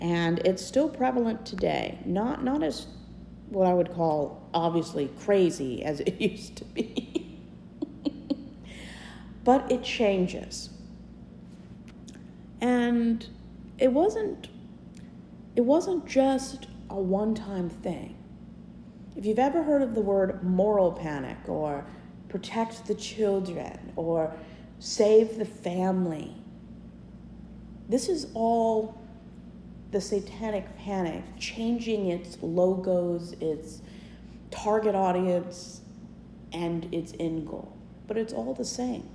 And it's still prevalent today. Not as what I would call obviously crazy as it used to be. But it changes. And it wasn't just a one-time thing. If you've ever heard of the word moral panic or protect the children or save the family, this is all the satanic panic, changing its logos, its target audience, and its end goal. But it's all the same.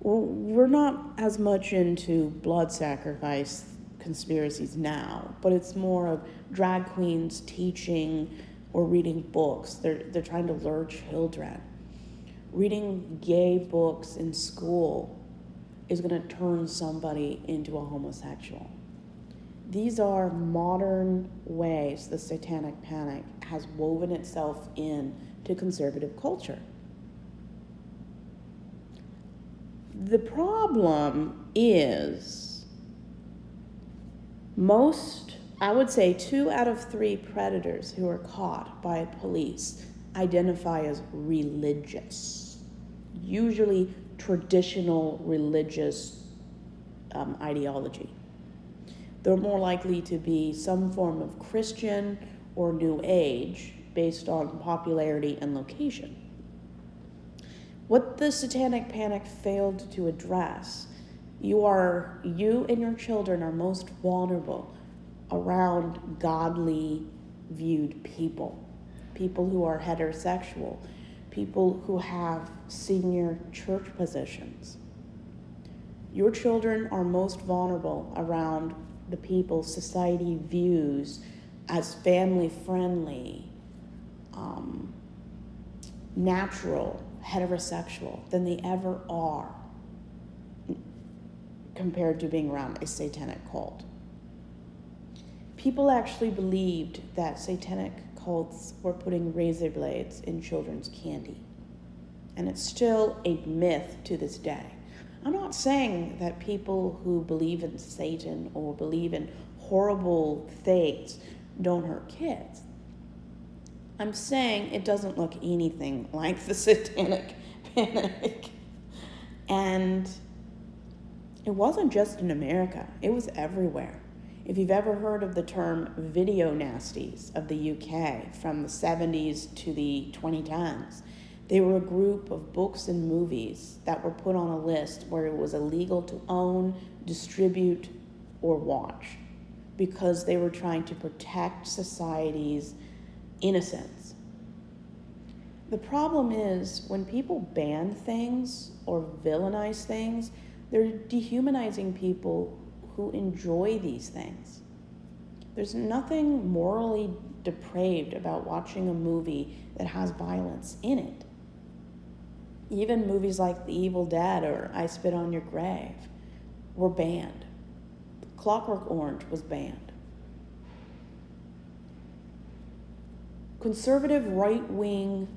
We're not as much into blood sacrifice conspiracies now, but it's more of drag queens teaching or reading books. They're trying to lure children. Reading gay books in school is going to turn somebody into a homosexual. These are modern ways the satanic panic has woven itself in to conservative culture. The problem is I would say 2 out of 3 predators who are caught by police identify as religious, usually traditional religious ideology. They're more likely to be some form of Christian or New Age based on popularity and location. What the satanic panic failed to address, you and your children are most vulnerable around godly viewed people who are heterosexual, people who have senior church positions. Your children are most vulnerable around the people society views as family-friendly, natural, heterosexual than they ever are compared to being around a satanic cult. People actually believed that satanic cults were putting razor blades in children's candy. And it's still a myth to this day. I'm not saying that people who believe in Satan or believe in horrible things don't hurt kids. I'm saying it doesn't look anything like the satanic panic. And it wasn't just in America, it was everywhere. If you've ever heard of the term video nasties of the UK from the 70s to the 2010s, they were a group of books and movies that were put on a list where it was illegal to own, distribute, or watch because they were trying to protect society's innocence. The problem is when people ban things or villainize things, they're dehumanizing people who enjoy these things. There's nothing morally depraved about watching a movie that has violence in it. Even movies like The Evil Dead or I Spit on Your Grave were banned. Clockwork Orange was banned. Conservative right-wing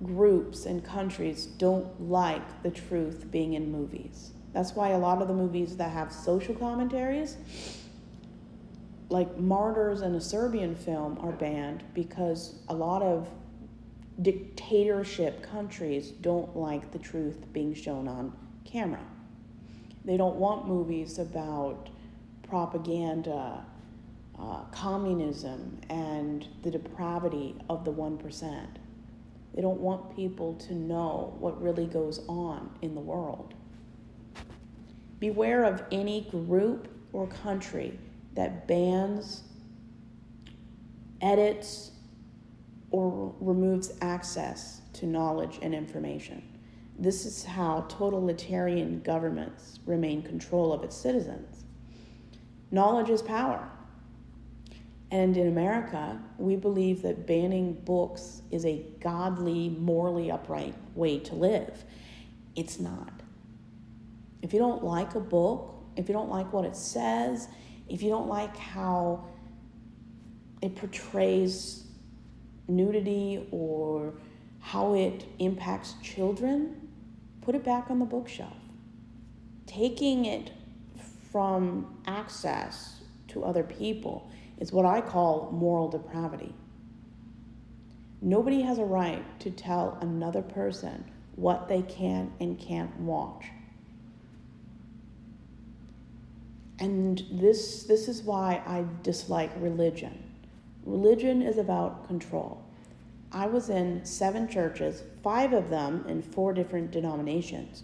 groups and countries don't like the truth being in movies. That's why a lot of the movies that have social commentaries, like Martyrs and a Serbian film, are banned because a lot of dictatorship countries don't like the truth being shown on camera. They don't want movies about propaganda, communism, and the depravity of the 1%. They don't want people to know what really goes on in the world. Beware of any group or country that bans, edits, or removes access to knowledge and information. This is how totalitarian governments remain control of its citizens. Knowledge is power. And in America, we believe that banning books is a godly, morally upright way to live. It's not. If you don't like a book, if you don't like what it says, if you don't like how it portrays nudity or how it impacts children, put it back on the bookshelf. Taking it from access to other people is what I call moral depravity. Nobody has a right to tell another person what they can and can't watch. And this is why I dislike religion. Religion is about control. I was in 7 churches, 5 of them in 4 different denominations,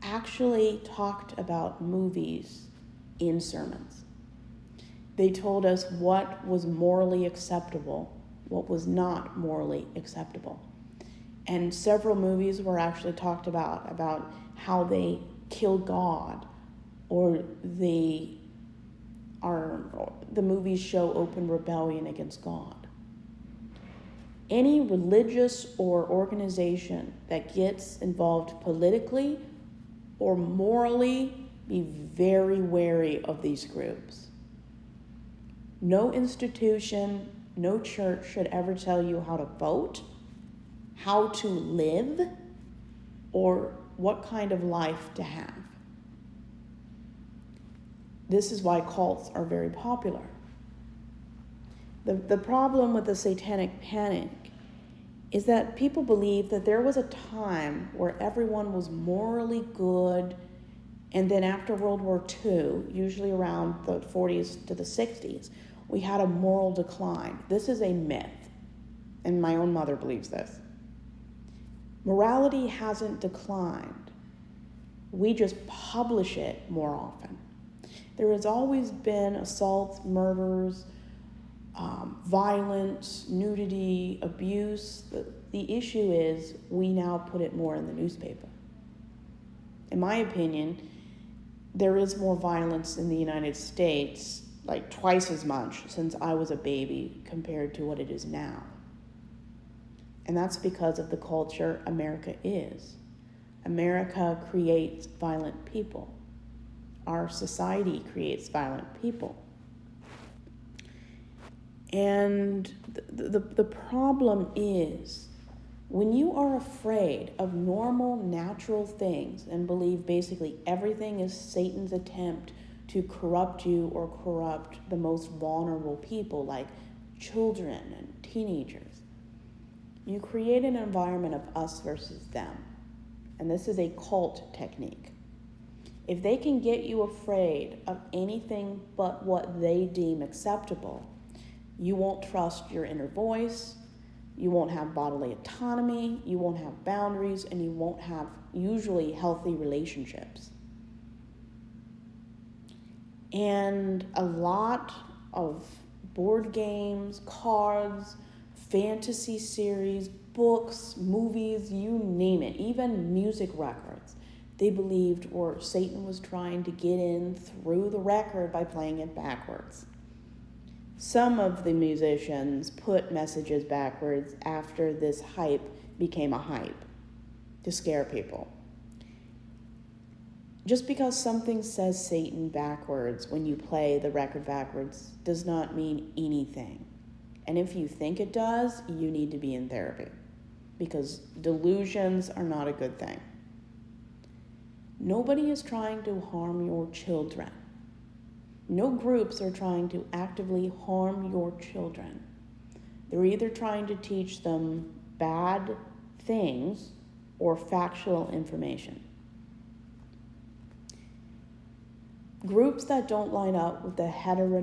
actually talked about movies in sermons. They told us what was morally acceptable, what was not morally acceptable. And several movies were actually talked about how they kill God, or the movies show open rebellion against God. Any religious or organization that gets involved politically or morally, be very wary of these groups. No institution, no church should ever tell you how to vote, how to live, or what kind of life to have. This is why cults are very popular. The problem with the satanic panic is that people believe that there was a time where everyone was morally good, and then after World War II, usually around the 40s to the 60s, we had a moral decline. This is a myth, and my own mother believes this. Morality hasn't declined. We just publish it more often. There has always been assaults, murders, violence, nudity, abuse. The issue is we now put it more in the newspaper. In my opinion, there is more violence in the United States, like twice as much since I was a baby compared to what it is now. And that's because of the culture America is. America creates violent people. Our society creates violent people. And the problem is, when you are afraid of normal, natural things and believe basically everything is Satan's attempt to corrupt you or corrupt the most vulnerable people, like children and teenagers, you create an environment of us versus them. And this is a cult technique. If they can get you afraid of anything but what they deem acceptable, you won't trust your inner voice, you won't have bodily autonomy, you won't have boundaries, and you won't have usually healthy relationships. And a lot of board games, cards, fantasy series, books, movies, you name it, even music records, they believed or Satan was trying to get in through the record by playing it backwards. Some of the musicians put messages backwards after this hype became a hype to scare people. Just because something says Satan backwards when you play the record backwards does not mean anything. And if you think it does, you need to be in therapy, because delusions are not a good thing. Nobody is trying to harm your children. No groups are trying to actively harm your children. They're either trying to teach them bad things or factual information. Groups that don't line up with the heteronormative